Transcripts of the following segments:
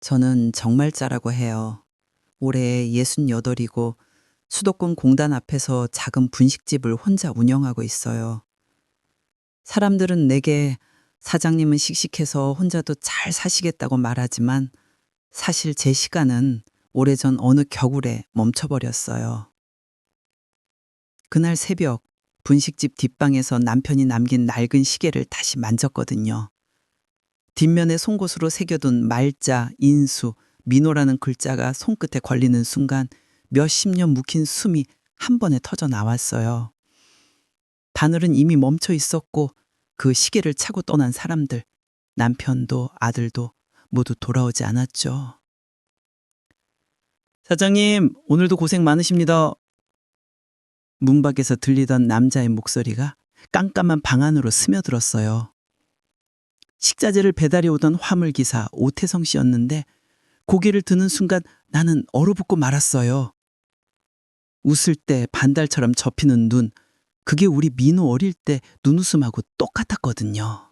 저는 정말자라고 해요. 올해 68이고 수도권 공단 앞에서 작은 분식집을 혼자 운영하고 있어요. 사람들은 내게 사장님은 씩씩해서 혼자도 잘 사시겠다고 말하지만 사실 제 시간은 오래전 어느 겨울에 멈춰버렸어요. 그날 새벽 분식집 뒷방에서 남편이 남긴 낡은 시계를 다시 만졌거든요. 뒷면에 송곳으로 새겨둔 말자, 인수, 민호라는 글자가 손끝에 걸리는 순간 몇십 년 묵힌 숨이 한 번에 터져 나왔어요. 바늘은 이미 멈춰 있었고 그 시계를 차고 떠난 사람들, 남편도 아들도 모두 돌아오지 않았죠. 사장님, 오늘도 고생 많으십니다. 문 밖에서 들리던 남자의 목소리가 깜깜한 방 안으로 스며들었어요. 식자재를 배달해 오던 화물기사 오태성 씨였는데 고개를 드는 순간 나는 얼어붙고 말았어요. 웃을 때 반달처럼 접히는 눈, 그게 우리 민호 어릴 때 눈웃음하고 똑같았거든요.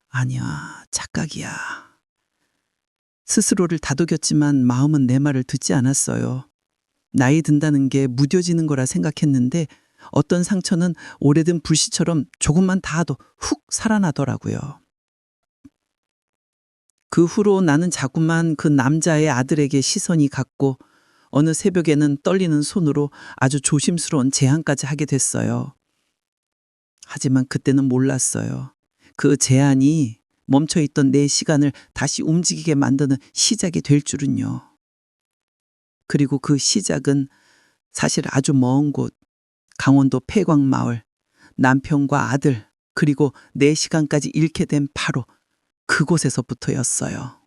아니야, 착각이야. 스스로를 다독였지만 마음은 내 말을 듣지 않았어요. 나이 든다는 게 무뎌지는 거라 생각했는데 어떤 상처는 오래된 불씨처럼 조금만 닿아도 훅 살아나더라고요. 그 후로 나는 자꾸만 그 남자의 아들에게 시선이 갔고 어느 새벽에는 떨리는 손으로 아주 조심스러운 제안까지 하게 됐어요. 하지만 그때는 몰랐어요. 그 제안이 멈춰있던 내 시간을 다시 움직이게 만드는 시작이 될 줄은요. 그리고 그 시작은 사실 아주 먼 곳, 강원도 폐광마을, 남편과 아들, 그리고 내 시간까지 잃게 된 바로 그곳에서부터였어요.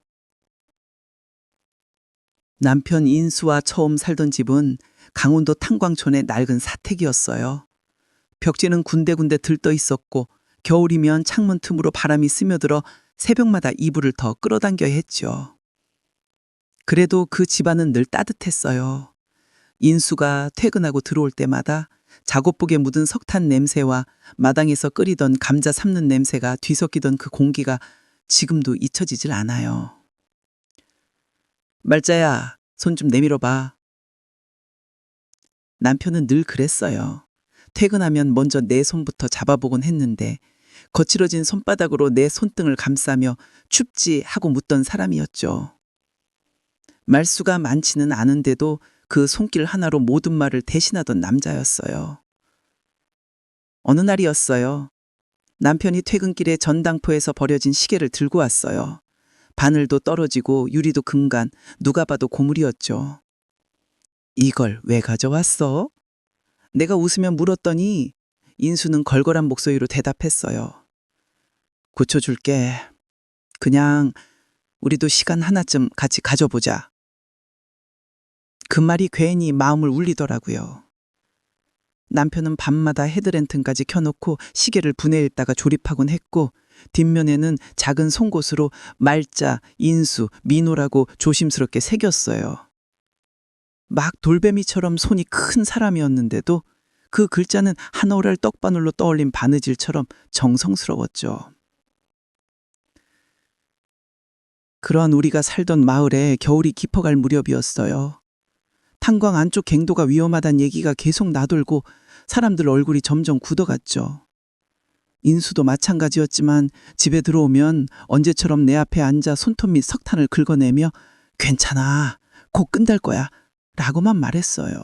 남편 인수와 처음 살던 집은 강원도 탄광촌의 낡은 사택이었어요. 벽지는 군데군데 들떠 있었고 겨울이면 창문 틈으로 바람이 스며들어 새벽마다 이불을 더 끌어당겨야 했죠. 그래도 그 집안은 늘 따뜻했어요. 인수가 퇴근하고 들어올 때마다 작업복에 묻은 석탄 냄새와 마당에서 끓이던 감자 삶는 냄새가 뒤섞이던 그 공기가 지금도 잊혀지질 않아요. 말자야, 손 좀 내밀어봐. 남편은 늘 그랬어요. 퇴근하면 먼저 내 손부터 잡아보곤 했는데 거칠어진 손바닥으로 내 손등을 감싸며 춥지 하고 묻던 사람이었죠. 말수가 많지는 않은데도 그 손길 하나로 모든 말을 대신하던 남자였어요. 어느 날이었어요. 남편이 퇴근길에 전당포에서 버려진 시계를 들고 왔어요. 바늘도 떨어지고 유리도 금간, 누가 봐도 고물이었죠. 이걸 왜 가져왔어? 내가 웃으며 물었더니 인수는 걸걸한 목소리로 대답했어요. 고쳐줄게. 그냥 우리도 시간 하나쯤 같이 가져보자. 그 말이 괜히 마음을 울리더라고요. 남편은 밤마다 헤드랜턴까지 켜놓고 시계를 분해 읽다가 조립하곤 했고 뒷면에는 작은 송곳으로 말자, 인수, 민호라고 조심스럽게 새겼어요. 막 돌배미처럼 손이 큰 사람이었는데도 그 글자는 한 오랄 떡바늘로 떠올린 바느질처럼 정성스러웠죠. 그런 우리가 살던 마을에 겨울이 깊어갈 무렵이었어요. 탄광 안쪽 갱도가 위험하다는 얘기가 계속 나돌고 사람들 얼굴이 점점 굳어갔죠. 인수도 마찬가지였지만 집에 들어오면 언제처럼 내 앞에 앉아 손톱 및 석탄을 긁어내며 괜찮아, 곧 끝날 거야 라고만 말했어요.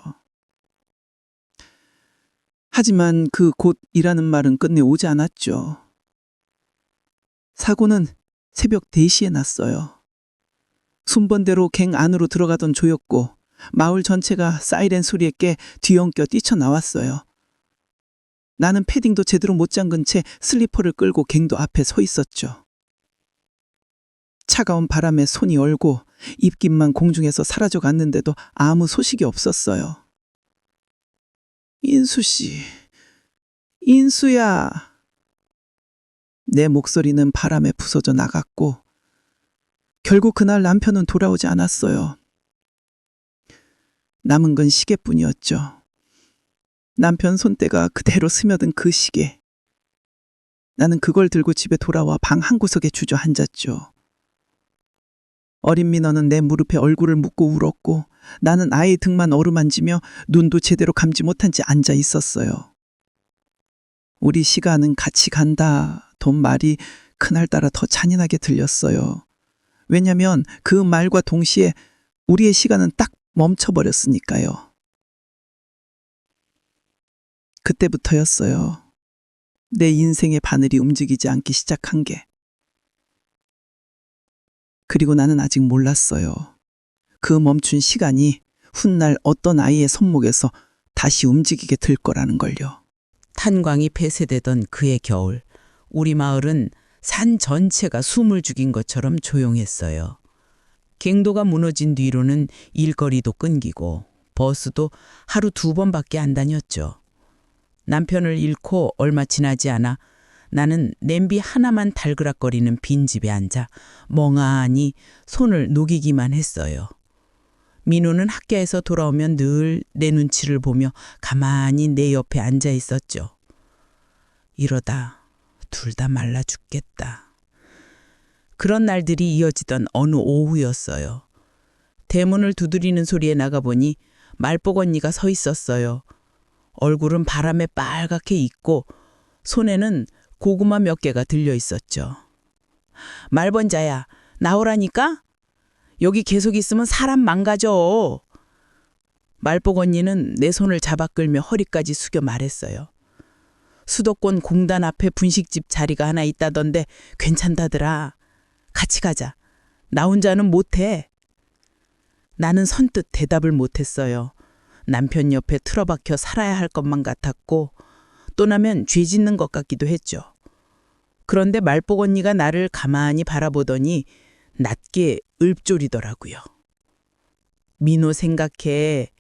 하지만 그 곧이라는 말은 끝내 오지 않았죠. 사고는 새벽 4시에 났어요. 순번대로 갱 안으로 들어가던 조였고 마을 전체가 사이렌 소리에 깨 뒤엉켜 뛰쳐나왔어요. 나는 패딩도 제대로 못 잠근 채 슬리퍼를 끌고 갱도 앞에 서 있었죠. 차가운 바람에 손이 얼고 입김만 공중에서 사라져 갔는데도 아무 소식이 없었어요. 인수 씨, 인수야. 내 목소리는 바람에 부서져 나갔고 결국 그날 남편은 돌아오지 않았어요. 남은 건 시계뿐이었죠. 남편 손때가 그대로 스며든 그 시계. 나는 그걸 들고 집에 돌아와 방 한구석에 주저앉았죠. 어린 민호는 내 무릎에 얼굴을 묻고 울었고 나는 아이의 등만 어루만지며 눈도 제대로 감지 못한 채 앉아 있었어요. 우리 시간은 같이 간다. 돈 말이 그날따라 더 잔인하게 들렸어요. 왜냐면 그 말과 동시에 우리의 시간은 딱 멈춰버렸으니까요. 그때부터였어요. 내 인생의 바늘이 움직이지 않기 시작한 게. 그리고 나는 아직 몰랐어요. 그 멈춘 시간이 훗날 어떤 아이의 손목에서 다시 움직이게 될 거라는 걸요. 탄광이 폐쇄되던 그해 겨울, 우리 마을은 산 전체가 숨을 죽인 것처럼 조용했어요. 갱도가 무너진 뒤로는 일거리도 끊기고 버스도 하루 2번밖에 안 다녔죠. 남편을 잃고 얼마 지나지 않아 나는 냄비 하나만 달그락거리는 빈집에 앉아 멍하니 손을 녹이기만 했어요. 민호는 학교에서 돌아오면 늘 내 눈치를 보며 가만히 내 옆에 앉아 있었죠. 이러다 둘 다 말라 죽겠다. 그런 날들이 이어지던 어느 오후였어요. 대문을 두드리는 소리에 나가보니 말복 언니가 서 있었어요. 얼굴은 바람에 빨갛게 익고 손에는 고구마 몇 개가 들려 있었죠. 말번자야, 나오라니까? 여기 계속 있으면 사람 망가져. 말복 언니는 내 손을 잡아 끌며 허리까지 숙여 말했어요. 수도권 공단 앞에 분식집 자리가 하나 있다던데 괜찮다더라. 같이 가자. 나 혼자는 못해. 나는 선뜻 대답을 못했어요. 남편 옆에 틀어박혀 살아야 할 것만 같았고 떠나면 죄 짓는 것 같기도 했죠. 그런데 말복 언니가 나를 가만히 바라보더니 낮게 읊조리더라고요. 민호 생각해.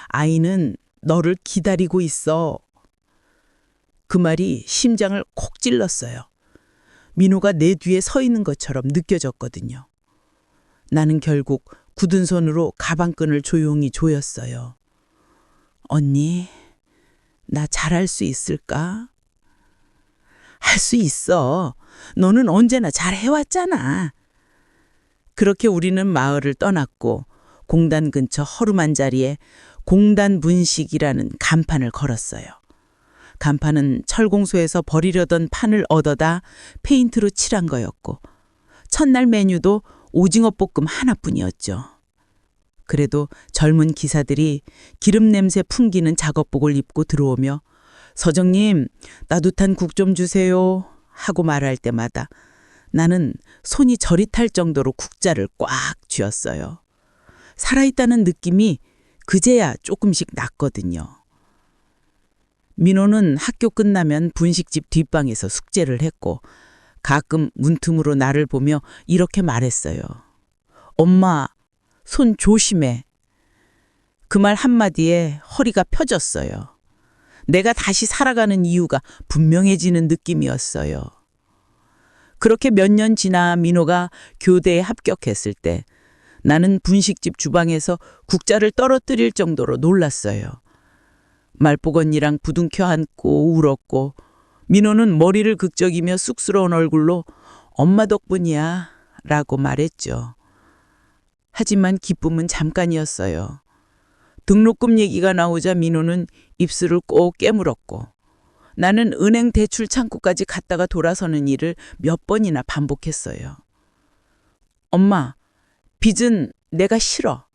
아이는 너를 기다리고 있어. 그 말이 심장을 콕 찔렀어요. 민호가 내 뒤에 서 있는 것처럼 느껴졌거든요. 나는 결국 굳은 손으로 가방끈을 조용히 조였어요. 언니, 나 잘할 수 있을까? 할 수 있어. 너는 언제나 잘 해왔잖아. 그렇게 우리는 마을을 떠났고 공단 근처 허름한 자리에 공단 분식이라는 간판을 걸었어요. 간판은 철공소에서 버리려던 판을 얻어다 페인트로 칠한 거였고 첫날 메뉴도 오징어 볶음 하나뿐이었죠. 그래도 젊은 기사들이 기름 냄새 풍기는 작업복을 입고 들어오며 서정님, 따뜻한 국 좀 주세요 하고 말할 때마다 나는 손이 저릿할 정도로 국자를 꽉 쥐었어요. 살아있다는 느낌이 그제야 조금씩 났거든요. 민호는 학교 끝나면 분식집 뒷방에서 숙제를 했고 가끔 문틈으로 나를 보며 이렇게 말했어요. 엄마, 손 조심해. 그 말 한마디에 허리가 펴졌어요. 내가 다시 살아가는 이유가 분명해지는 느낌이었어요. 그렇게 몇 년 지나 민호가 교대에 합격했을 때 나는 분식집 주방에서 국자를 떨어뜨릴 정도로 놀랐어요. 말복 언니랑 부둥켜 안고 울었고 민호는 머리를 극적이며 쑥스러운 얼굴로 엄마 덕분이야 라고 말했죠. 하지만 기쁨은 잠깐이었어요. 등록금 얘기가 나오자 민호는 입술을 꼭 깨물었고 나는 은행 대출 창구까지 갔다가 돌아서는 일을 몇 번이나 반복했어요. 엄마, 빚은 내가 싫어.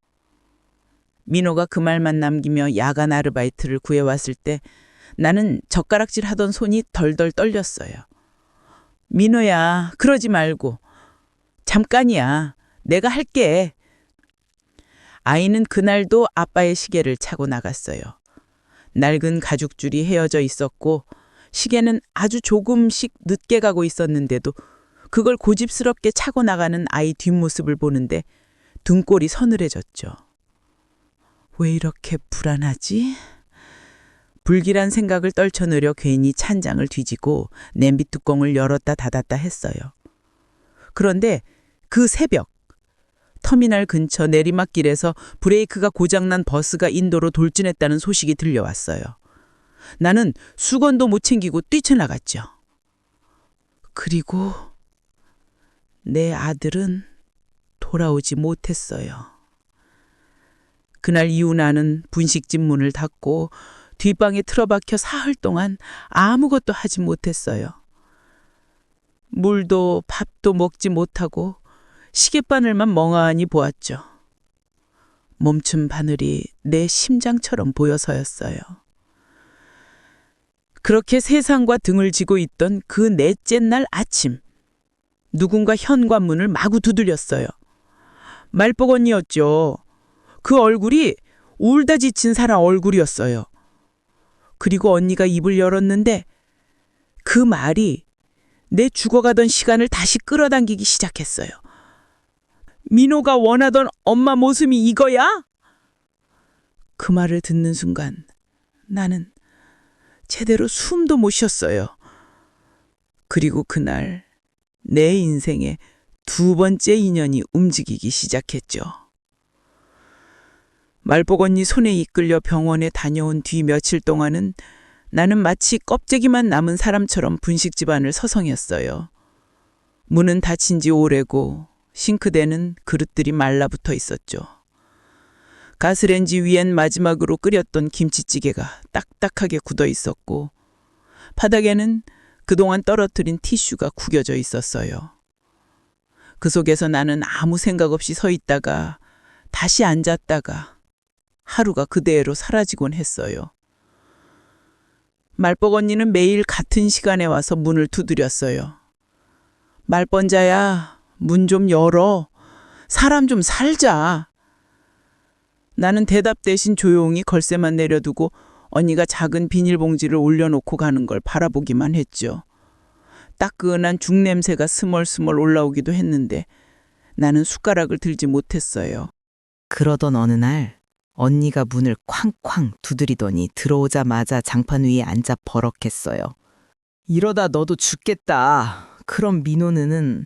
민호가 그 말만 남기며 야간 아르바이트를 구해왔을 때 나는 젓가락질 하던 손이 덜덜 떨렸어요. 민호야, 그러지 말고. 잠깐이야. 내가 할게. 아이는 그날도 아빠의 시계를 차고 나갔어요. 낡은 가죽줄이 헤어져 있었고 시계는 아주 조금씩 늦게 가고 있었는데도 그걸 고집스럽게 차고 나가는 아이 뒷모습을 보는데 등골이 서늘해졌죠. 왜 이렇게 불안하지? 불길한 생각을 떨쳐내려 괜히 찬장을 뒤지고 냄비 뚜껑을 열었다 닫았다 했어요. 그런데 그 새벽 터미널 근처 내리막길에서 브레이크가 고장난 버스가 인도로 돌진했다는 소식이 들려왔어요. 나는 수건도 못 챙기고 뛰쳐나갔죠. 그리고 내 아들은 돌아오지 못했어요. 그날 이후 나는 분식집 문을 닫고 뒷방에 틀어박혀 사흘 동안 아무것도 하지 못했어요. 물도 밥도 먹지 못하고 시계바늘만 멍하니 보았죠. 멈춘 바늘이 내 심장처럼 보여서였어요. 그렇게 세상과 등을 지고 있던 그 넷째 날 아침, 누군가 현관문을 마구 두드렸어요. 말복 언니였죠. 그 얼굴이 울다 지친 사람 얼굴이었어요. 그리고 언니가 입을 열었는데 그 말이 내 죽어가던 시간을 다시 끌어당기기 시작했어요. 민호가 원하던 엄마 모습이 이거야? 그 말을 듣는 순간 나는 제대로 숨도 못 쉬었어요. 그리고 그날 내 인생의 두 번째 인연이 움직이기 시작했죠. 말복 언니 손에 이끌려 병원에 다녀온 뒤 며칠 동안은 나는 마치 껍데기만 남은 사람처럼 분식집 안을 서성였어요. 문은 닫힌 지 오래고 싱크대는 그릇들이 말라붙어 있었죠. 가스레인지 위엔 마지막으로 끓였던 김치찌개가 딱딱하게 굳어 있었고 바닥에는 그동안 떨어뜨린 티슈가 구겨져 있었어요. 그 속에서 나는 아무 생각 없이 서 있다가 다시 앉았다가 하루가 그대로 사라지곤 했어요. 말복 언니는 매일 같은 시간에 와서 문을 두드렸어요. 말번자야, 문 좀 열어. 사람 좀 살자. 나는 대답 대신 조용히 걸쇠만 내려두고 언니가 작은 비닐봉지를 올려놓고 가는 걸 바라보기만 했죠. 따끈한 죽 냄새가 스멀스멀 올라오기도 했는데 나는 숟가락을 들지 못했어요. 그러던 어느 날 언니가 문을 쾅쾅 두드리더니 들어오자마자 장판 위에 앉아 버럭했어요. 이러다 너도 죽겠다. 그럼 민호는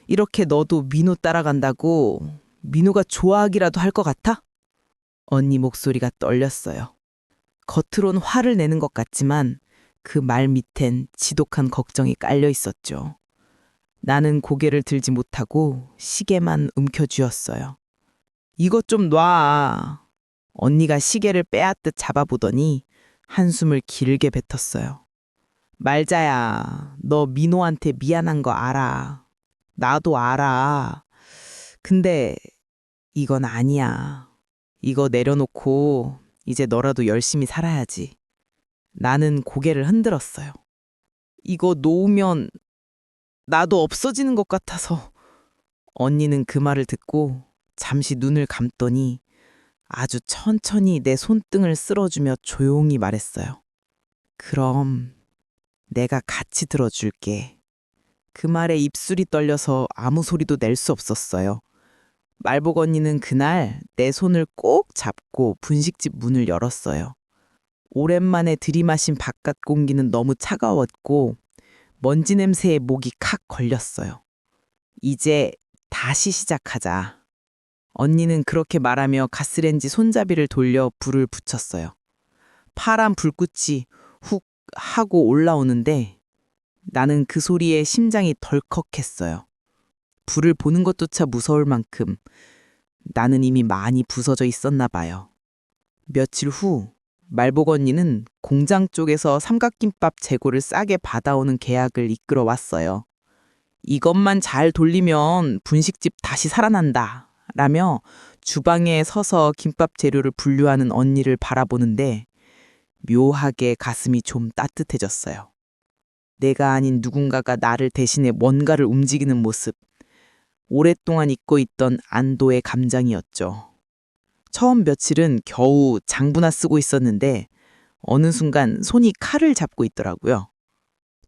이렇게 너도 민호 따라간다고 민호가 좋아하기라도 할 것 같아? 언니 목소리가 떨렸어요. 겉으론 화를 내는 것 같지만 그 말 밑엔 지독한 걱정이 깔려 있었죠. 나는 고개를 들지 못하고 시계만 움켜쥐었어요. 이것 좀 놔. 언니가 시계를 빼앗듯 잡아보더니 한숨을 길게 뱉었어요. 말자야, 너 민호한테 미안한 거 알아. 나도 알아. 근데 이건 아니야. 이거 내려놓고 이제 너라도 열심히 살아야지. 나는 고개를 흔들었어요. 이거 놓으면 나도 없어지는 것 같아서. 언니는 그 말을 듣고 잠시 눈을 감더니 아주 천천히 내 손등을 쓸어주며 조용히 말했어요. 그럼 내가 같이 들어줄게. 그 말에 입술이 떨려서 아무 소리도 낼 수 없었어요. 말복 언니는 그날 내 손을 꼭 잡고 분식집 문을 열었어요. 오랜만에 들이마신 바깥 공기는 너무 차가웠고 먼지 냄새에 목이 칵 걸렸어요. 이제 다시 시작하자. 언니는 그렇게 말하며 가스레인지 손잡이를 돌려 불을 붙였어요. 파란 불꽃이 훅 하고 올라오는데 나는 그 소리에 심장이 덜컥했어요. 불을 보는 것조차 무서울 만큼 나는 이미 많이 부서져 있었나 봐요. 며칠 후 말복 언니는 공장 쪽에서 삼각김밥 재고를 싸게 받아오는 계약을 이끌어 왔어요. 이것만 잘 돌리면 분식집 다시 살아난다. 라며 주방에 서서 김밥 재료를 분류하는 언니를 바라보는데 묘하게 가슴이 좀 따뜻해졌어요. 내가 아닌 누군가가 나를 대신해 뭔가를 움직이는 모습. 오랫동안 잊고 있던 안도의 감정이었죠. 처음 며칠은 겨우 장부나 쓰고 있었는데 어느 순간 손이 칼을 잡고 있더라고요.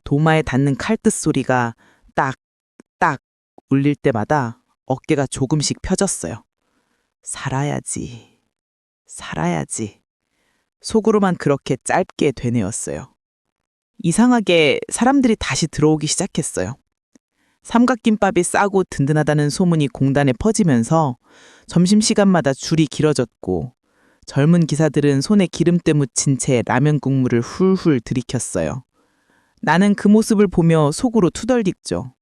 도마에 닿는 칼끝 소리가 딱, 딱 울릴 때마다 어깨가 조금씩 펴졌어요. 살아야지, 살아야지. 속으로만 그렇게 짧게 되뇌었어요. 이상하게 사람들이 다시 들어오기 시작했어요. 삼각김밥이 싸고 든든하다는 소문이 공단에 퍼지면서 점심시간마다 줄이 길어졌고 젊은 기사들은 손에 기름때 묻힌 채 라면 국물을 훌훌 들이켰어요. 나는 그 모습을 보며 속으로 투덜댔죠.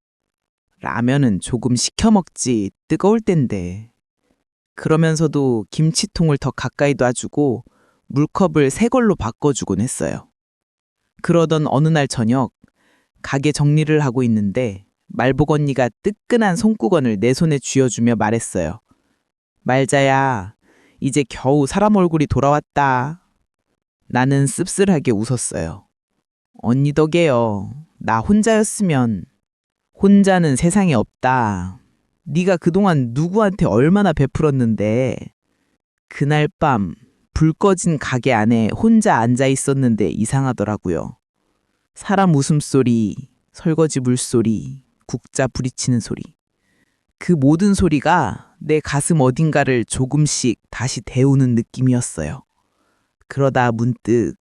라면은 조금 식혀 먹지 뜨거울 땐데. 그러면서도 김치통을 더 가까이 놔주고 물컵을 새 걸로 바꿔주곤 했어요. 그러던 어느 날 저녁 가게 정리를 하고 있는데 말복 언니가 뜨끈한 손구건을 내 손에 쥐어주며 말했어요. 말자야, 이제 겨우 사람 얼굴이 돌아왔다. 나는 씁쓸하게 웃었어요. 언니 덕에요. 나 혼자였으면. 혼자는 세상에 없다. 네가 그동안 누구한테 얼마나 베풀었는데. 그날 밤 불 꺼진 가게 안에 혼자 앉아 있었는데 이상하더라고요. 사람 웃음소리, 설거지 물소리, 국자 부딪히는 소리. 그 모든 소리가 내 가슴 어딘가를 조금씩 다시 데우는 느낌이었어요. 그러다 문득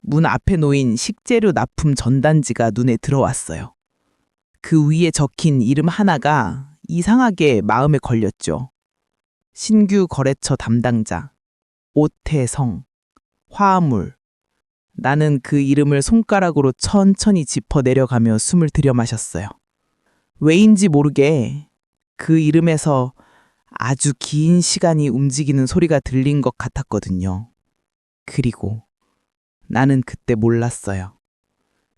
문 앞에 놓인 식재료 납품 전단지가 눈에 들어왔어요. 그 위에 적힌 이름 하나가 이상하게 마음에 걸렸죠. 신규 거래처 담당자, 오태성, 화물. 나는 그 이름을 손가락으로 천천히 짚어 내려가며 숨을 들여 마셨어요. 왜인지 모르게 그 이름에서 아주 긴 시간이 움직이는 소리가 들린 것 같았거든요. 그리고 나는 그때 몰랐어요.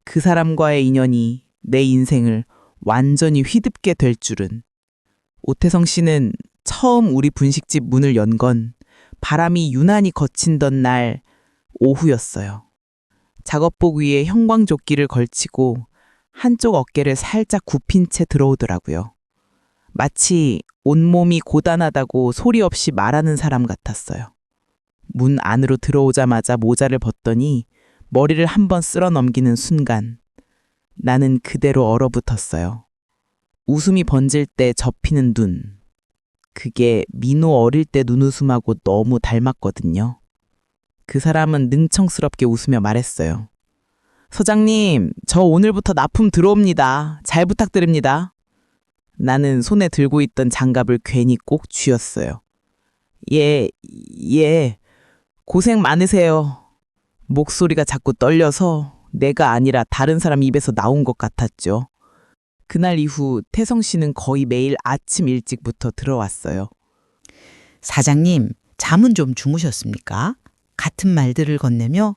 그 사람과의 인연이 내 인생을 완전히 휘덮게 될 줄은. 오태성 씨는 처음 우리 분식집 문을 연 건 바람이 유난히 거친던 날 오후였어요. 작업복 위에 형광조끼를 걸치고 한쪽 어깨를 살짝 굽힌 채 들어오더라고요. 마치 온몸이 고단하다고 소리 없이 말하는 사람 같았어요. 문 안으로 들어오자마자 모자를 벗더니 머리를 한번 쓸어 넘기는 순간 나는 그대로 얼어붙었어요. 웃음이 번질 때 접히는 눈. 그게 민호 어릴 때 눈웃음하고 너무 닮았거든요. 그 사람은 능청스럽게 웃으며 말했어요. 서장님, 저 오늘부터 납품 들어옵니다. 잘 부탁드립니다. 나는 손에 들고 있던 장갑을 괜히 꼭 쥐었어요. 예, 고생 많으세요. 목소리가 자꾸 떨려서 내가 아니라 다른 사람 입에서 나온 것 같았죠. 그날 이후 태성 씨는 거의 매일 아침 일찍부터 들어왔어요. 사장님, 잠은 좀 주무셨습니까? 같은 말들을 건네며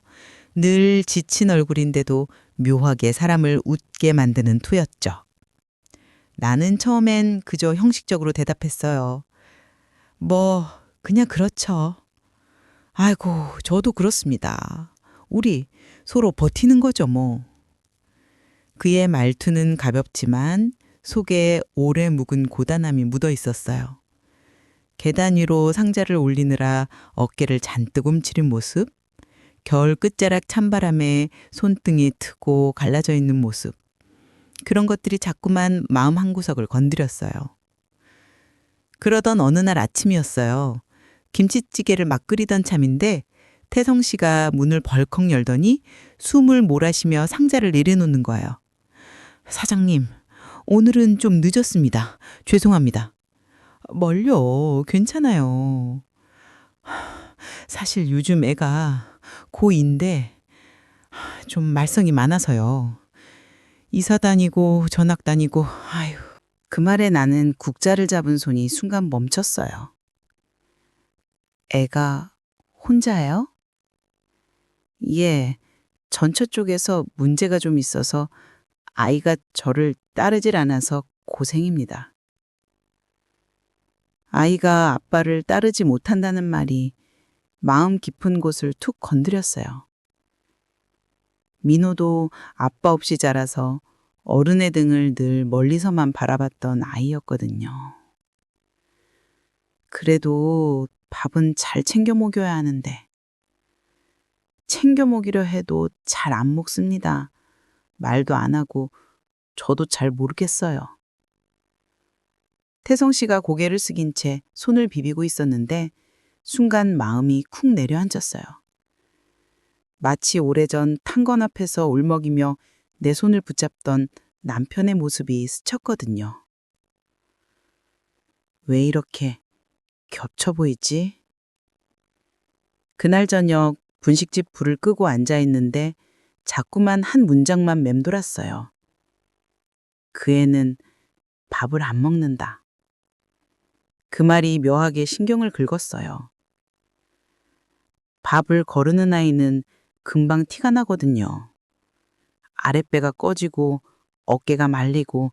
늘 지친 얼굴인데도 묘하게 사람을 웃게 만드는 투였죠. 나는 처음엔 그저 형식적으로 대답했어요. 뭐, 그냥 그렇죠. 아이고, 저도 그렇습니다. 우리 서로 버티는 거죠, 뭐. 그의 말투는 가볍지만 속에 오래 묵은 고단함이 묻어 있었어요. 계단 위로 상자를 올리느라 어깨를 잔뜩 움츠린 모습, 겨울 끝자락 찬바람에 손등이 트고 갈라져 있는 모습, 그런 것들이 자꾸만 마음 한구석을 건드렸어요. 그러던 어느 날 아침이었어요. 김치찌개를 막 끓이던 참인데 태성 씨가 문을 벌컥 열더니 숨을 몰아쉬며 상자를 내려놓는 거예요. 사장님, 오늘은 좀 늦었습니다. 죄송합니다. 멀려, 괜찮아요. 사실 요즘 애가 고2인데 좀 말썽이 많아서요. 이사 다니고 전학 다니고, 아휴. 그 말에 나는 국자를 잡은 손이 순간 멈췄어요. 애가 혼자예요? 예, 전처 쪽에서 문제가 좀 있어서 아이가 저를 따르질 않아서 고생입니다. 아이가 아빠를 따르지 못한다는 말이 마음 깊은 곳을 툭 건드렸어요. 민호도 아빠 없이 자라서 어른의 등을 늘 멀리서만 바라봤던 아이였거든요. 그래도 밥은 잘 챙겨 먹여야 하는데 챙겨 먹이려 해도 잘 안 먹습니다. 말도 안 하고 저도 잘 모르겠어요. 태성 씨가 고개를 숙인 채 손을 비비고 있었는데 순간 마음이 쿵 내려앉았어요. 마치 오래전 탄건 앞에서 울먹이며 내 손을 붙잡던 남편의 모습이 스쳤거든요. 왜 이렇게 겹쳐 보이지? 그날 저녁 분식집 불을 끄고 앉아 있는데 자꾸만 한 문장만 맴돌았어요. 그 애는 밥을 안 먹는다. 그 말이 묘하게 신경을 긁었어요. 밥을 거르는 아이는 금방 티가 나거든요. 아랫배가 꺼지고 어깨가 말리고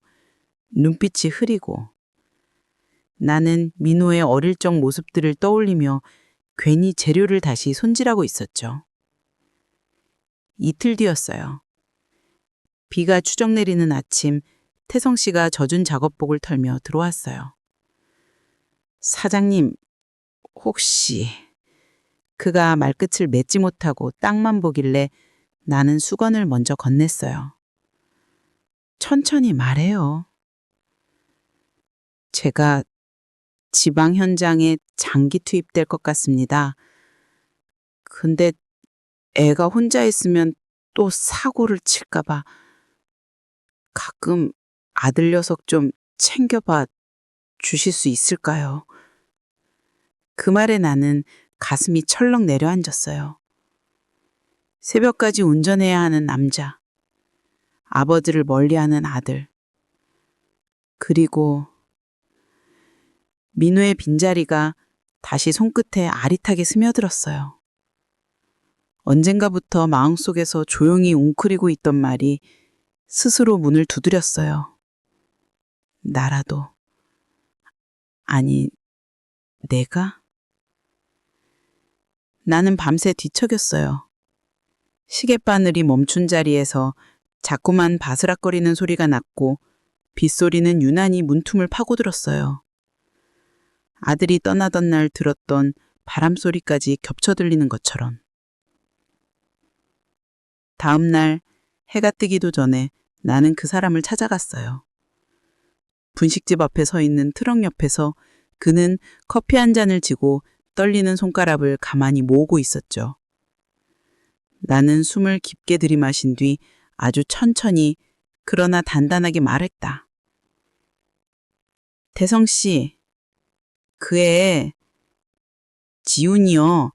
눈빛이 흐리고. 나는 민호의 어릴 적 모습들을 떠올리며 괜히 재료를 다시 손질하고 있었죠. 이틀 뒤였어요. 비가 추적 내리는 아침, 태성 씨가 젖은 작업복을 털며 들어왔어요. 사장님, 혹시... 그가 말끝을 맺지 못하고 땅만 보길래 나는 수건을 먼저 건넸어요. 천천히 말해요. 제가 지방 현장에 장기 투입될 것 같습니다. 근데 애가 혼자 있으면 또 사고를 칠까봐 가끔 아들 녀석 좀 챙겨봐 주실 수 있을까요? 그 말에 나는 가슴이 철렁 내려앉았어요. 새벽까지 운전해야 하는 남자, 아버지를 멀리하는 아들, 그리고 민호의 빈자리가 다시 손끝에 아릿하게 스며들었어요. 언젠가부터 마음속에서 조용히 웅크리고 있던 말이 스스로 문을 두드렸어요. 나라도. 아니, 내가? 나는 밤새 뒤척였어요. 시계바늘이 멈춘 자리에서 자꾸만 바스락거리는 소리가 났고 빗소리는 유난히 문틈을 파고들었어요. 아들이 떠나던 날 들었던 바람소리까지 겹쳐 들리는 것처럼. 다음 날 해가 뜨기도 전에 나는 그 사람을 찾아갔어요. 분식집 앞에 서 있는 트럭 옆에서 그는 커피 한 잔을 쥐고 떨리는 손가락을 가만히 모으고 있었죠. 나는 숨을 깊게 들이마신 뒤 아주 천천히 그러나 단단하게 말했다. 태성 씨, 그 애 지훈이요.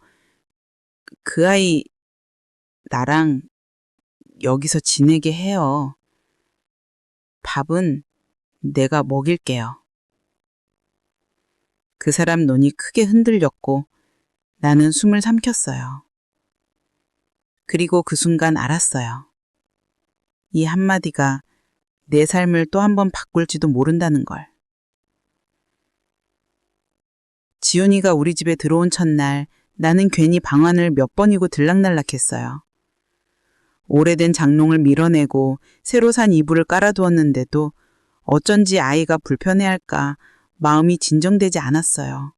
그 아이 나랑 여기서 지내게 해요. 밥은 내가 먹일게요. 그 사람 눈이 크게 흔들렸고 나는 숨을 삼켰어요. 그리고 그 순간 알았어요. 이 한마디가 내 삶을 또 한 번 바꿀지도 모른다는 걸. 지훈이가 우리 집에 들어온 첫날 나는 괜히 방안을 몇 번이고 들락날락했어요. 오래된 장롱을 밀어내고 새로 산 이불을 깔아두었는데도 어쩐지 아이가 불편해할까 마음이 진정되지 않았어요.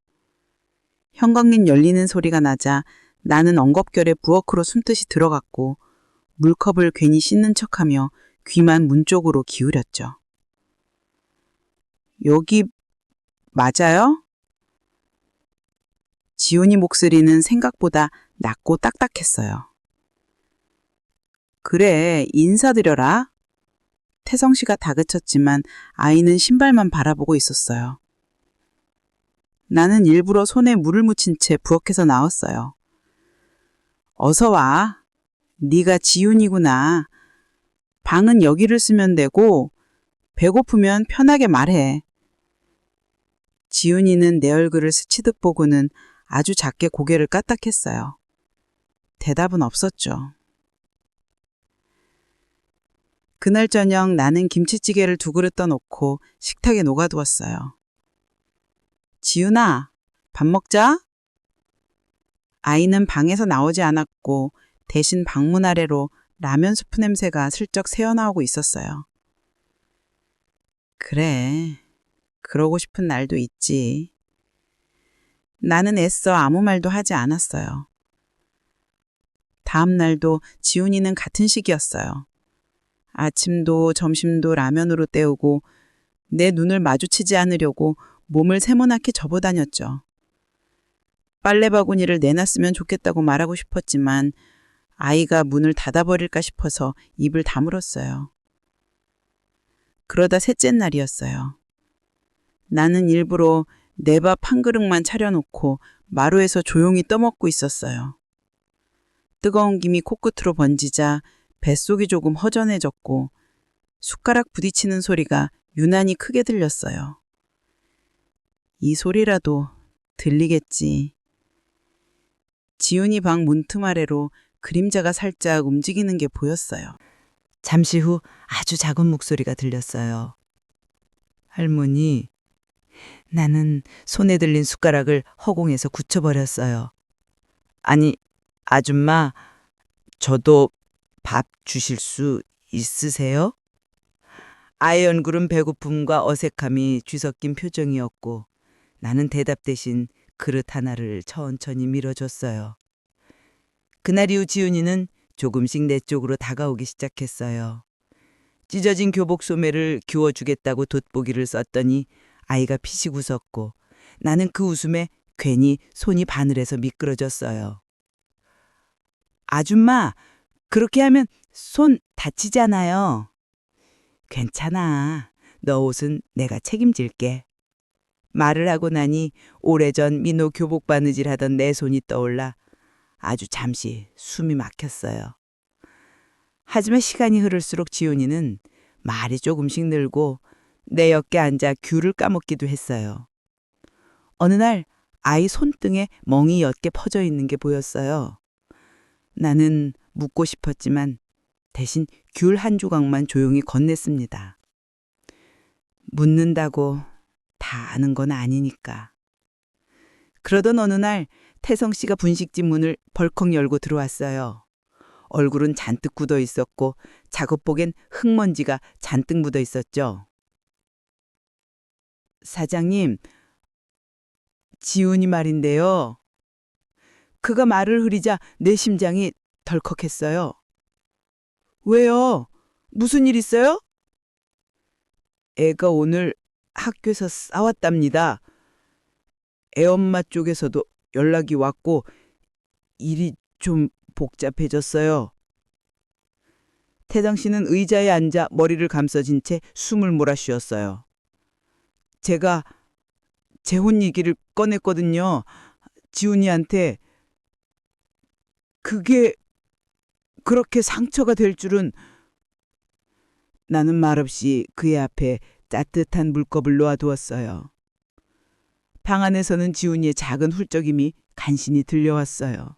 형광등 열리는 소리가 나자 나는 엉겁결에 부엌으로 숨듯이 들어갔고 물컵을 괜히 씻는 척하며 귀만 문 쪽으로 기울였죠. 여기 맞아요? 지훈이 목소리는 생각보다 낮고 딱딱했어요. 그래, 인사드려라. 태성 씨가 다그쳤지만 아이는 신발만 바라보고 있었어요. 나는 일부러 손에 물을 묻힌 채 부엌에서 나왔어요. 어서 와. 네가 지훈이구나. 방은 여기를 쓰면 되고 배고프면 편하게 말해. 지훈이는 내 얼굴을 스치듯 보고는 아주 작게 고개를 까딱했어요. 대답은 없었죠. 그날 저녁 나는 김치찌개를 2그릇 떠놓고 식탁에 녹아두었어요. 지훈아, 밥 먹자. 아이는 방에서 나오지 않았고 대신 방문 아래로 라면 스프 냄새가 슬쩍 새어나오고 있었어요. 그래, 그러고 싶은 날도 있지. 나는 애써 아무 말도 하지 않았어요. 다음 날도 지훈이는 같은 시기였어요. 아침도 점심도 라면으로 때우고 내 눈을 마주치지 않으려고 몸을 세모나게 접어다녔죠. 빨래 바구니를 내놨으면 좋겠다고 말하고 싶었지만 아이가 문을 닫아버릴까 싶어서 입을 다물었어요. 그러다 셋째 날이었어요. 나는 일부러 내 밥 한 그릇만 차려놓고 마루에서 조용히 떠먹고 있었어요. 뜨거운 김이 코끝으로 번지자 뱃속이 조금 허전해졌고 숟가락 부딪히는 소리가 유난히 크게 들렸어요. 이 소리라도 들리겠지. 지훈이 방 문틈 아래로 그림자가 살짝 움직이는 게 보였어요. 잠시 후 아주 작은 목소리가 들렸어요. 할머니, 나는 손에 들린 숟가락을 허공에서 굳혀버렸어요. 아니, 아줌마, 저도 밥 주실 수 있으세요? 아이의 얼굴은 배고픔과 어색함이 뒤섞인 표정이었고 나는 대답 대신 그릇 하나를 천천히 밀어줬어요. 그날 이후 지훈이는 조금씩 내 쪽으로 다가오기 시작했어요. 찢어진 교복 소매를 기워주겠다고 돋보기를 썼더니 아이가 피식 웃었고 나는 그 웃음에 괜히 손이 바늘에서 미끄러졌어요. 아줌마, 그렇게 하면 손 다치잖아요. 괜찮아. 너 옷은 내가 책임질게. 말을 하고 나니 오래전 민호 교복 바느질 하던 내 손이 떠올라 아주 잠시 숨이 막혔어요. 하지만 시간이 흐를수록 지훈이는 말이 조금씩 늘고 내 옆에 앉아 귤을 까먹기도 했어요. 어느 날 아이 손등에 멍이 옅게 퍼져 있는 게 보였어요. 나는 묻고 싶었지만 대신 귤 한 조각만 조용히 건넸습니다. 묻는다고 다 아는 건 아니니까. 그러던 어느 날 태성 씨가 분식집 문을 벌컥 열고 들어왔어요. 얼굴은 잔뜩 굳어 있었고 작업복엔 흙먼지가 잔뜩 묻어 있었죠. 사장님, 지훈이 말인데요. 그가 말을 흐리자 내 심장이 덜컥했어요. 왜요? 무슨 일 있어요? 애가 오늘 학교에서 싸웠답니다. 애엄마 쪽에서도 연락이 왔고 일이 좀 복잡해졌어요. 태정 씨는 의자에 앉아 머리를 감싸진 채 숨을 몰아쉬었어요. 제가 재혼 얘기를 꺼냈거든요. 지훈이한테. 그게 그렇게 상처가 될 줄은. 나는 말없이 그의 앞에 따뜻한 물컵을 놓아두었어요. 방 안에서는 지훈이의 작은 훌쩍임이 간신히 들려왔어요.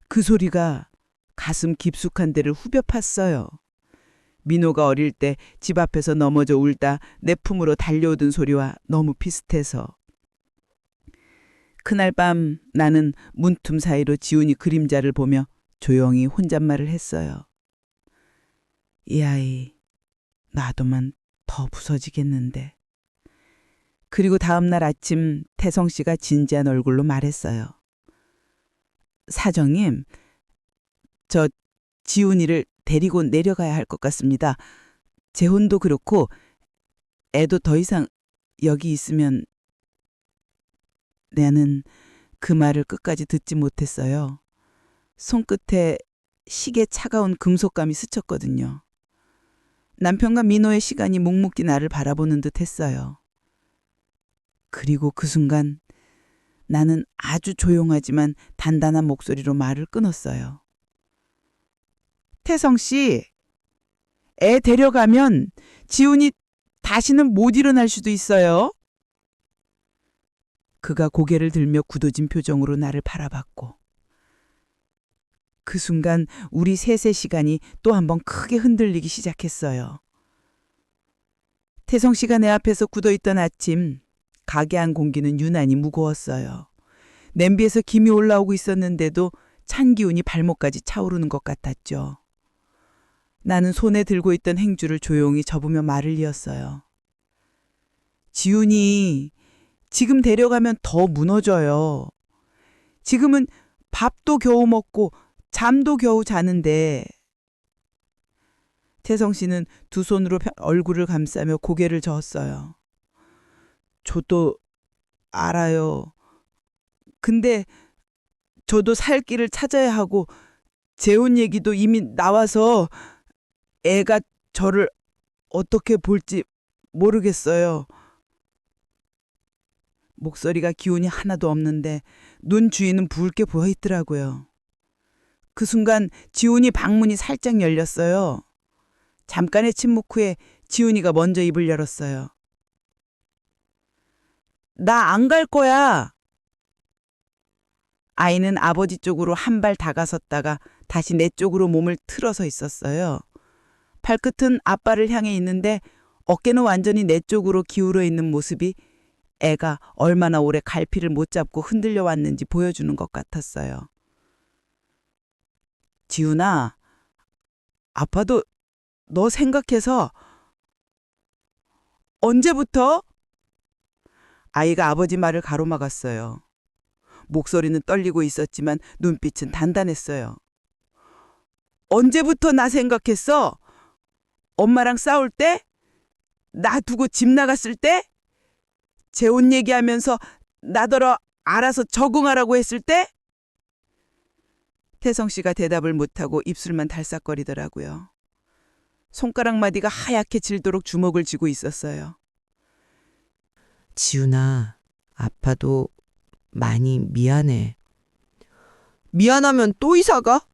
그 소리가 가슴 깊숙한 데를 후벼 팠어요. 민호가 어릴 때 집 앞에서 넘어져 울다 내 품으로 달려오던 소리와 너무 비슷해서. 그날 밤 나는 문틈 사이로 지훈이 그림자를 보며 조용히 혼잣말을 했어요. 이 아이 놔두면 더 부서지겠는데. 그리고 다음날 아침 태성 씨가 진지한 얼굴로 말했어요. 사정님, 저 지훈이를 데리고 내려가야 할 것 같습니다. 재혼도 그렇고 애도 더 이상 여기 있으면. 나는 그 말을 끝까지 듣지 못했어요. 손끝에 시계 차가운 금속감이 스쳤거든요. 남편과 민호의 시간이 묵묵히 나를 바라보는 듯 했어요. 그리고 그 순간 나는 아주 조용하지만 단단한 목소리로 말을 끊었어요. 태성 씨, 애 데려가면 지훈이 다시는 못 일어날 수도 있어요. 그가 고개를 들며 굳어진 표정으로 나를 바라봤고 그 순간 우리 셋의 시간이 또 한 번 크게 흔들리기 시작했어요. 태성 씨가 내 앞에서 굳어있던 아침, 가게 안 공기는 유난히 무거웠어요. 냄비에서 김이 올라오고 있었는데도 찬 기운이 발목까지 차오르는 것 같았죠. 나는 손에 들고 있던 행주를 조용히 접으며 말을 이었어요. 지훈이 지금 데려가면 더 무너져요. 지금은 밥도 겨우 먹고 잠도 겨우 자는데. 태성 씨는 두 손으로 얼굴을 감싸며 고개를 저었어요. 저도 알아요. 근데 저도 살 길을 찾아야 하고 재혼 얘기도 이미 나와서 애가 저를 어떻게 볼지 모르겠어요. 목소리가 기운이 하나도 없는데 눈 주위는 붉게 보여 있더라고요. 그 순간 지훈이 방문이 살짝 열렸어요. 잠깐의 침묵 후에 지훈이가 먼저 입을 열었어요. 나 안 갈 거야. 아이는 아버지 쪽으로 한 발 다가섰다가 다시 내 쪽으로 몸을 틀어서 있었어요. 발끝은 아빠를 향해 있는데 어깨는 완전히 내 쪽으로 기울어 있는 모습이 애가 얼마나 오래 갈피를 못 잡고 흔들려 왔는지 보여주는 것 같았어요. 지훈아, 아빠도 너 생각해서. 언제부터? 아이가 아버지 말을 가로막았어요. 목소리는 떨리고 있었지만 눈빛은 단단했어요. 언제부터 나 생각했어? 엄마랑 싸울 때? 나 두고 집 나갔을 때? 재혼 얘기하면서 나더러 알아서 적응하라고 했을 때? 태성 씨가 대답을 못하고 입술만 달싹거리더라고요. 손가락 마디가 하얗게 질도록 주먹을 쥐고 있었어요. 지훈아, 아빠도 많이 미안해. 미안하면 또 이사가?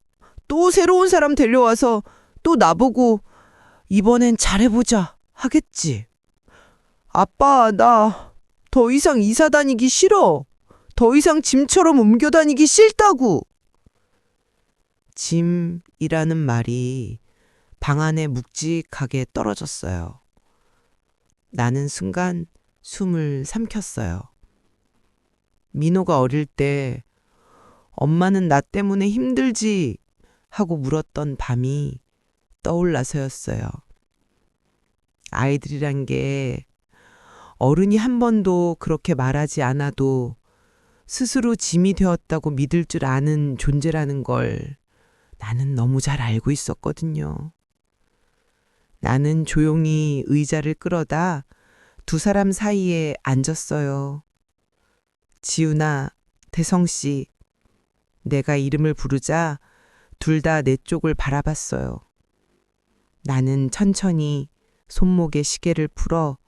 또 새로운 사람 데려와서 또 나보고 이번엔 잘해보자 하겠지. 아빠, 나 더 이상 이사 다니기 싫어. 더 이상 짐처럼 옮겨 다니기 싫다고. 짐이라는 말이 방 안에 묵직하게 떨어졌어요. 나는 순간 숨을 삼켰어요. 민호가 어릴 때 엄마는 나 때문에 힘들지 하고 물었던 밤이 떠올라서였어요. 아이들이란 게 어른이 한 번도 그렇게 말하지 않아도 스스로 짐이 되었다고 믿을 줄 아는 존재라는 걸 나는 너무 잘 알고 있었거든요. 나는 조용히 의자를 끌어다 두 사람 사이에 앉았어요. 지훈아, 태성씨. 내가 이름을 부르자 둘 다 내 쪽을 바라봤어요. 나는 천천히 손목에 시계를 풀어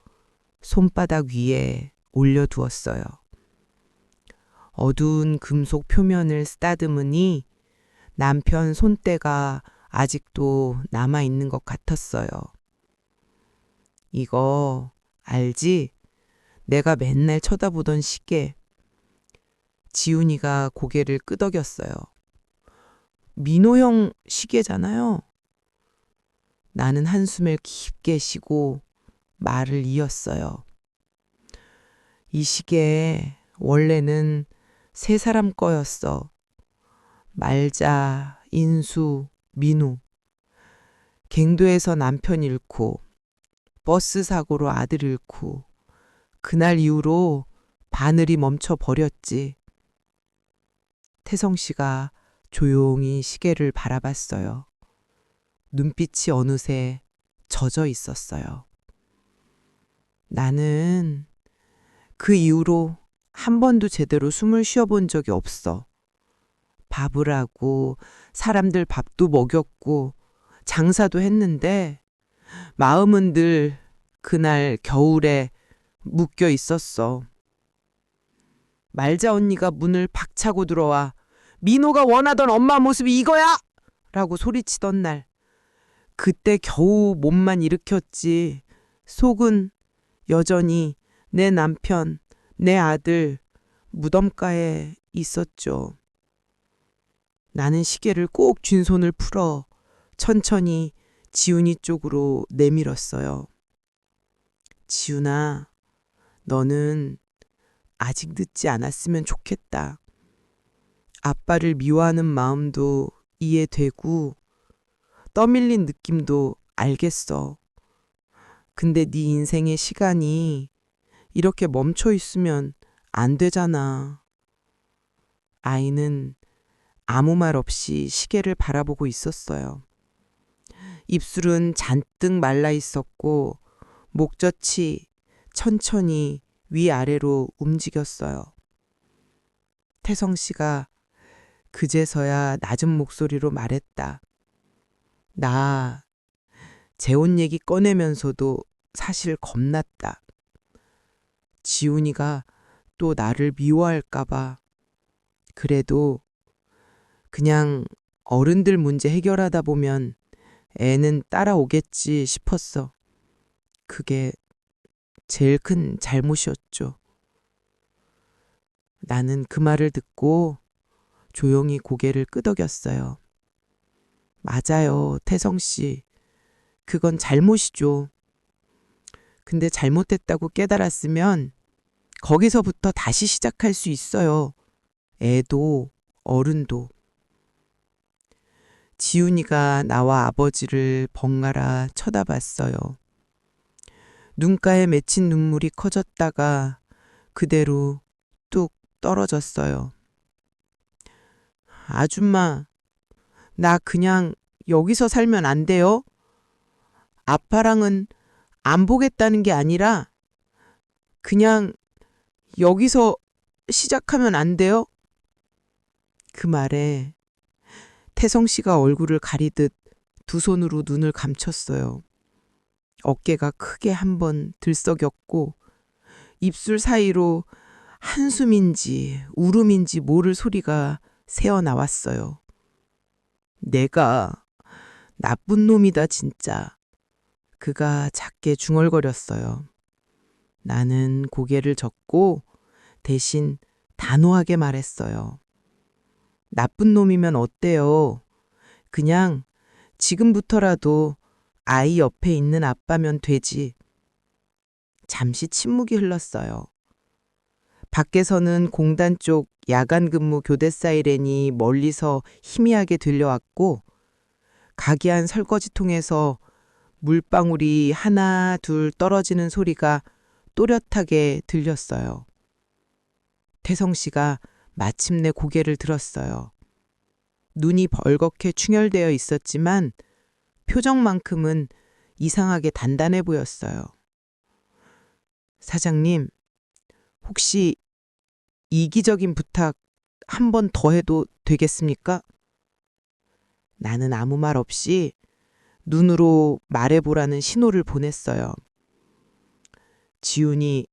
손바닥 위에 올려두었어요. 어두운 금속 표면을 쓰다듬으니 남편 손때가 아직도 남아있는 것 같았어요. 이거 알지? 내가 맨날 쳐다보던 시계. 지훈이가 고개를 끄덕였어요. 민호 형 시계잖아요. 나는 한숨을 깊게 쉬고 말을 이었어요. 이 시계 원래는 세 사람 거였어. 말자, 인수, 민우. 갱도에서 남편 잃고 버스 사고로 아들 잃고 그날 이후로 바늘이 멈춰 버렸지. 태성 씨가 조용히 시계를 바라봤어요. 눈빛이 어느새 젖어 있었어요. 나는 그 이후로 한 번도 제대로 숨을 쉬어본 적이 없어. 밥을 하고 사람들 밥도 먹였고 장사도 했는데 마음은 늘 그날 겨울에 묶여 있었어. 말자 언니가 문을 박차고 들어와 민호가 원하던 엄마 모습이 이거야! 라고 소리치던 날. 그때 겨우 몸만 일으켰지. 속은 여전히 내 남편, 내 아들 무덤가에 있었죠. 나는 시계를 꼭 쥔 손을 풀어 천천히 지훈이 쪽으로 내밀었어요. 지훈아, 너는 아직 늦지 않았으면 좋겠다. 아빠를 미워하는 마음도 이해되고 떠밀린 느낌도 알겠어. 근데 네 인생의 시간이 이렇게 멈춰 있으면 안 되잖아. 아이는 아무 말 없이 시계를 바라보고 있었어요. 입술은 잔뜩 말라 있었고 목젖이 천천히 위아래로 움직였어요. 태성 씨가 그제서야 낮은 목소리로 말했다. 나 재혼 얘기 꺼내면서도 사실 겁났다. 지훈이가 또 나를 미워할까봐. 그래도 그냥 어른들 문제 해결하다 보면 애는 따라오겠지 싶었어. 그게 제일 큰 잘못이었죠. 나는 그 말을 듣고 조용히 고개를 끄덕였어요. 맞아요, 태성 씨. 그건 잘못이죠. 근데 잘못했다고 깨달았으면 거기서부터 다시 시작할 수 있어요. 애도 어른도. 지훈이가 나와 아버지를 번갈아 쳐다봤어요. 눈가에 맺힌 눈물이 커졌다가 그대로 뚝 떨어졌어요. 아줌마, 나 그냥 여기서 살면 안 돼요? 아빠랑은 안 보겠다는 게 아니라 그냥 여기서 시작하면 안 돼요? 그 말에 태성 씨가 얼굴을 가리듯 두 손으로 눈을 감췄어요. 어깨가 크게 한번 들썩였고 입술 사이로 한숨인지 울음인지 모를 소리가 새어 나왔어요. 내가 나쁜 놈이다 진짜. 그가 작게 중얼거렸어요. 나는 고개를 젓고 대신 단호하게 말했어요. 나쁜 놈이면 어때요? 그냥 지금부터라도 아이 옆에 있는 아빠면 되지. 잠시 침묵이 흘렀어요. 밖에서는 공단 쪽 야간 근무 교대 사이렌이 멀리서 희미하게 들려왔고 각이한 설거지통에서 물방울이 하나 둘 떨어지는 소리가 또렷하게 들렸어요. 태성 씨가 마침내 고개를 들었어요. 눈이 벌겋게 충혈되어 있었지만 표정만큼은 이상하게 단단해 보였어요. 사장님, 혹시 이기적인 부탁 한 번 더 해도 되겠습니까? 나는 아무 말 없이 눈으로 말해보라는 신호를 보냈어요. 지훈이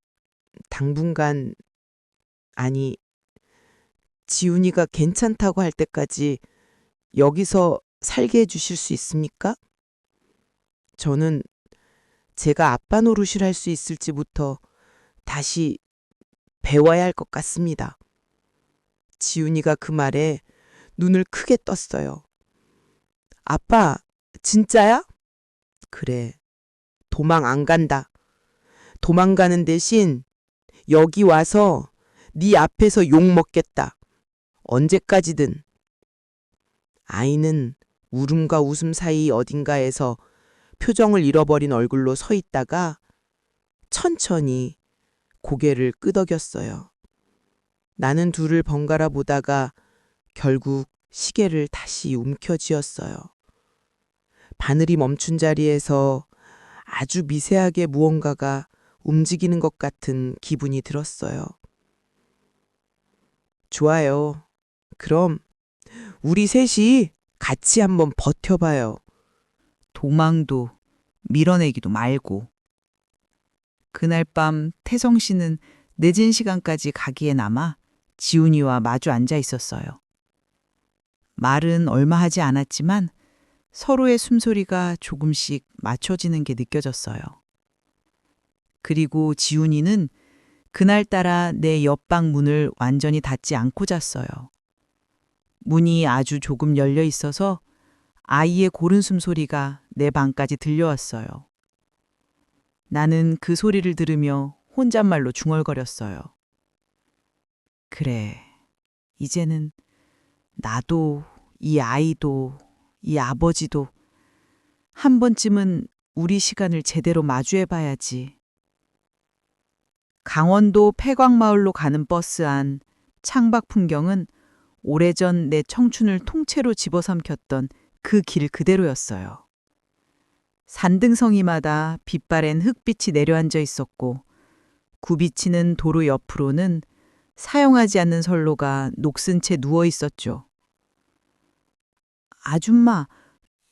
당분간, 아니, 지훈이가 괜찮다고 할 때까지 여기서 살게 해주실 수 있습니까? 저는 제가 아빠 노릇을 할 수 있을지부터 다시 배워야 할 것 같습니다. 지훈이가 그 말에 눈을 크게 떴어요. 아빠, 진짜야? 그래, 도망 안 간다. 도망가는 대신 여기 와서 네 앞에서 욕 먹겠다. 언제까지든. 아이는 울음과 웃음 사이 어딘가에서 표정을 잃어버린 얼굴로 서 있다가 천천히 고개를 끄덕였어요. 나는 둘을 번갈아 보다가 결국 시계를 다시 움켜쥐었어요. 바늘이 멈춘 자리에서 아주 미세하게 무언가가 움직이는 것 같은 기분이 들었어요. 좋아요. 그럼 우리 셋이 같이 한번 버텨봐요. 도망도 밀어내기도 말고. 그날 밤 태성 씨는 늦은 시간까지 가기에 남아 지훈이와 마주 앉아 있었어요. 말은 얼마 하지 않았지만 서로의 숨소리가 조금씩 맞춰지는 게 느껴졌어요. 그리고 지훈이는 그날따라 내 옆방 문을 완전히 닫지 않고 잤어요. 문이 아주 조금 열려 있어서 아이의 고른 숨소리가 내 방까지 들려왔어요. 나는 그 소리를 들으며 혼잣말로 중얼거렸어요. 그래, 이제는 나도 이 아이도 이 아버지도 한 번쯤은 우리 시간을 제대로 마주해봐야지. 강원도 폐광마을로 가는 버스 안 창밖 풍경은 오래전 내 청춘을 통째로 집어삼켰던 그 길 그대로였어요. 산등성이마다 빛바랜 흙빛이 내려앉아 있었고 굽이치는 도로 옆으로는 사용하지 않는 선로가 녹슨 채 누워 있었죠. 아줌마,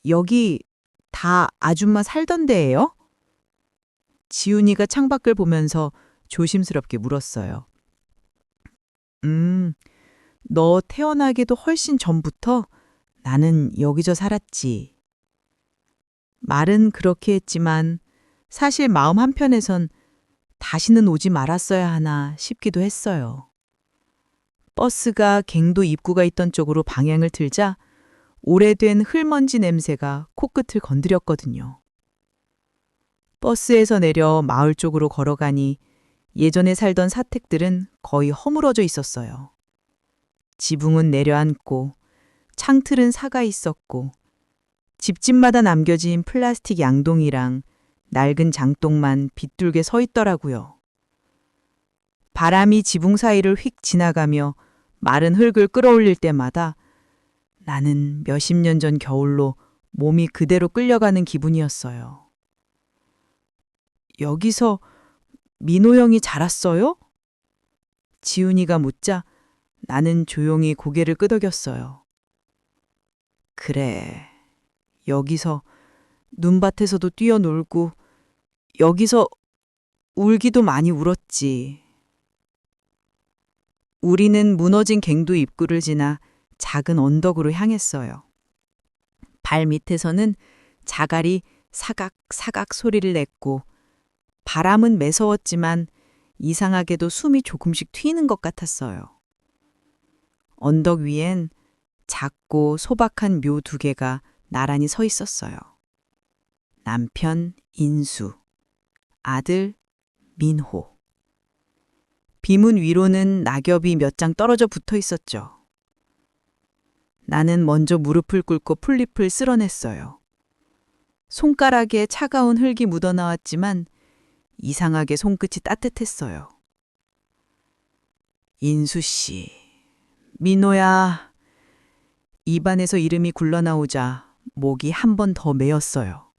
여기 다 아줌마 살던 데예요? 지훈이가 창밖을 보면서 조심스럽게 물었어요. 너 태어나기도 훨씬 전부터 나는 여기저 살았지. 말은 그렇게 했지만 사실 마음 한편에선 다시는 오지 말았어야 하나 싶기도 했어요. 버스가 갱도 입구가 있던 쪽으로 방향을 틀자 오래된 흙먼지 냄새가 코끝을 건드렸거든요. 버스에서 내려 마을 쪽으로 걸어가니 예전에 살던 사택들은 거의 허물어져 있었어요. 지붕은 내려앉고 창틀은 사가 있었고 집집마다 남겨진 플라스틱 양동이랑 낡은 장독만 빗둘게 서 있더라고요. 바람이 지붕 사이를 휙 지나가며 마른 흙을 끌어올릴 때마다 나는 몇십 년 전 겨울로 몸이 그대로 끌려가는 기분이었어요. 여기서 민호 형이 자랐어요? 지훈이가 묻자 나는 조용히 고개를 끄덕였어요. 그래, 여기서 눈밭에서도 뛰어놀고 여기서 울기도 많이 울었지. 우리는 무너진 갱도 입구를 지나 작은 언덕으로 향했어요. 발 밑에서는 자갈이 사각사각 소리를 냈고 바람은 매서웠지만 이상하게도 숨이 조금씩 튀는 것 같았어요. 언덕 위엔 작고 소박한 묘 2개가 나란히 서 있었어요. 남편 인수, 아들 민호. 비문 위로는 낙엽이 몇 장 떨어져 붙어 있었죠. 나는 먼저 무릎을 꿇고 풀잎을 쓸어냈어요. 손가락에 차가운 흙이 묻어나왔지만 이상하게 손끝이 따뜻했어요. 인수 씨, 민호야. 입안에서 이름이 굴러나오자 목이 한 번 더 메었어요.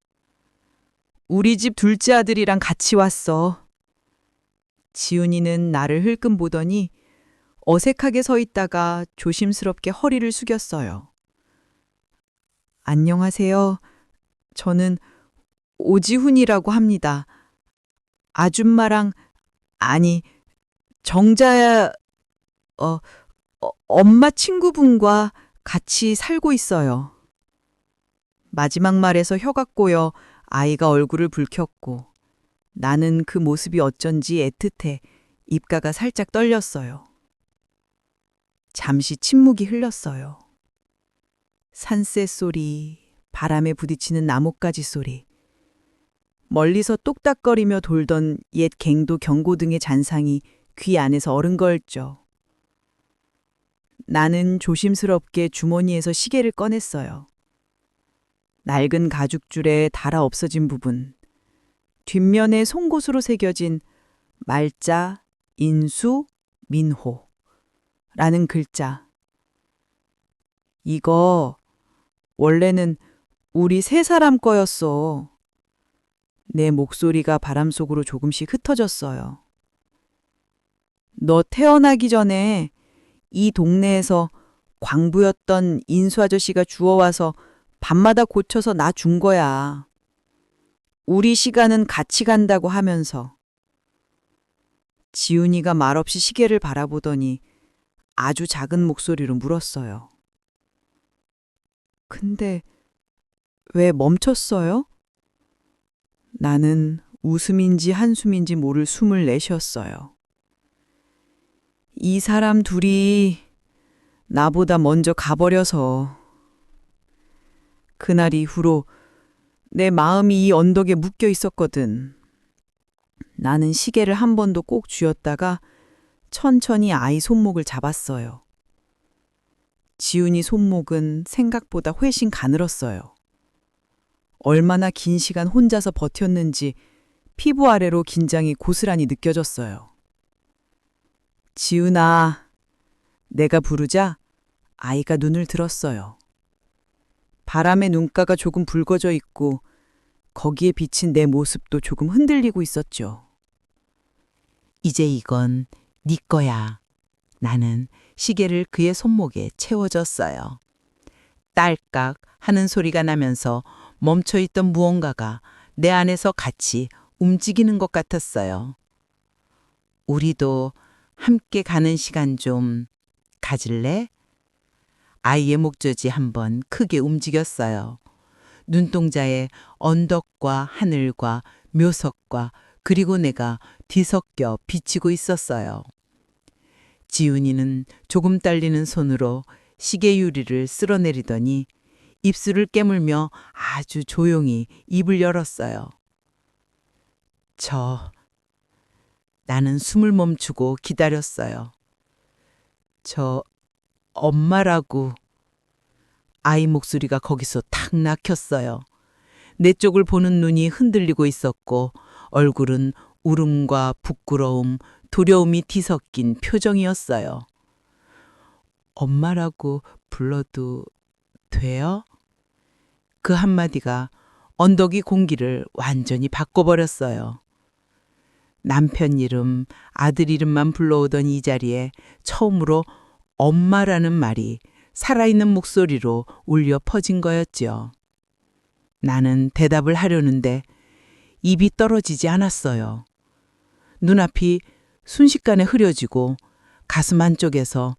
우리 집 둘째 아들이랑 같이 왔어. 지훈이는 나를 흘끔 보더니 어색하게 서 있다가 조심스럽게 허리를 숙였어요. 안녕하세요. 저는 오지훈이라고 합니다. 아줌마랑, 아니, 정자야, 엄마 친구분과 같이 살고 있어요. 마지막 말에서 혀가 꼬여 아이가 얼굴을 붉혔고 나는 그 모습이 어쩐지 애틋해 입가가 살짝 떨렸어요. 잠시 침묵이 흘렀어요. 산새 소리, 바람에 부딪히는 나뭇가지 소리, 멀리서 똑딱거리며 돌던 옛 갱도 경고등의 잔상이 귀 안에서 어른거렸죠. 나는 조심스럽게 주머니에서 시계를 꺼냈어요. 낡은 가죽줄에 달아 없어진 부분, 뒷면에 송곳으로 새겨진 말자, 인수, 민호 라는 글자. 이거 원래는 우리 3사람 거였어. 내 목소리가 바람 속으로 조금씩 흩어졌어요. 너 태어나기 전에 이 동네에서 광부였던 인수 아저씨가 주워와서 밤마다 고쳐서 나 준 거야. 우리 시간은 같이 간다고 하면서. 지훈이가 말없이 시계를 바라보더니 아주 작은 목소리로 물었어요. 근데 왜 멈췄어요? 나는 웃음인지 한숨인지 모를 숨을 내쉬었어요. 이 사람 둘이 나보다 먼저 가버려서. 그날 이후로 내 마음이 이 언덕에 묶여 있었거든. 나는 시계를 한 번도 꼭 쥐었다가 천천히 아이 손목을 잡았어요. 지훈이 손목은 생각보다 훨씬 가늘었어요. 얼마나 긴 시간 혼자서 버텼는지 피부 아래로 긴장이 고스란히 느껴졌어요. 지훈아, 내가 부르자 아이가 눈을 들었어요. 바람에 눈가가 조금 붉어져 있고 거기에 비친 내 모습도 조금 흔들리고 있었죠. 이제 이건 네 거야. 나는 시계를 그의 손목에 채워줬어요. 딸깍 하는 소리가 나면서 멈춰있던 무언가가 내 안에서 같이 움직이는 것 같았어요. 우리도 함께 가는 시간 좀 가질래? 아이의 목젖이 한번 크게 움직였어요. 눈동자에 언덕과 하늘과 묘석과 그리고 내가 뒤섞여 비치고 있었어요. 지훈이는 조금 떨리는 손으로 시계 유리를 쓸어내리더니 입술을 깨물며 아주 조용히 입을 열었어요. 나는 숨을 멈추고 기다렸어요. 엄마라고. 아이 목소리가 거기서 탁 막혔어요. 내 쪽을 보는 눈이 흔들리고 있었고 얼굴은 울음과 부끄러움, 두려움이 뒤섞인 표정이었어요. 엄마라고 불러도 돼요? 그 한마디가 언덕이 공기를 완전히 바꿔버렸어요. 남편 이름, 아들 이름만 불러오던 이 자리에 처음으로 엄마라는 말이 살아있는 목소리로 울려 퍼진 거였지요. 나는 대답을 하려는데 입이 떨어지지 않았어요. 눈앞이 순식간에 흐려지고 가슴 한쪽에서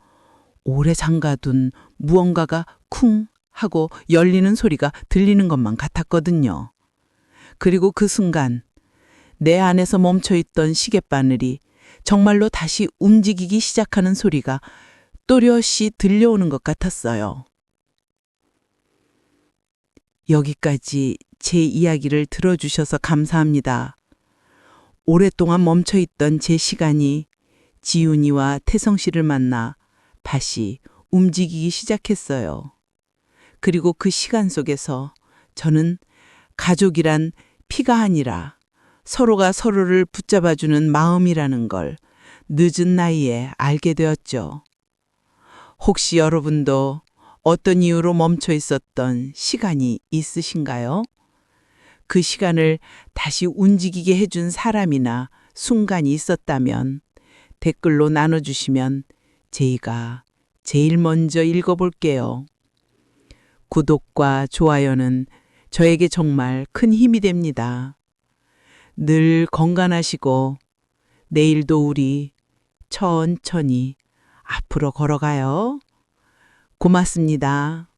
오래 잠가둔 무언가가 쿵 하고 열리는 소리가 들리는 것만 같았거든요. 그리고 그 순간 내 안에서 멈춰있던 시계바늘이 정말로 다시 움직이기 시작하는 소리가 또렷이 들려오는 것 같았어요. 여기까지 제 이야기를 들어주셔서 감사합니다. 오랫동안 멈춰있던 제 시간이 지훈이와 태성 씨를 만나 다시 움직이기 시작했어요. 그리고 그 시간 속에서 저는 가족이란 피가 아니라 서로가 서로를 붙잡아주는 마음이라는 걸 늦은 나이에 알게 되었죠. 혹시 여러분도 어떤 이유로 멈춰 있었던 시간이 있으신가요? 그 시간을 다시 움직이게 해준 사람이나 순간이 있었다면 댓글로 나눠주시면 제가 제일 먼저 읽어볼게요. 구독과 좋아요는 저에게 정말 큰 힘이 됩니다. 늘 건강하시고 내일도 우리 천천히 앞으로 걸어가요. 고맙습니다.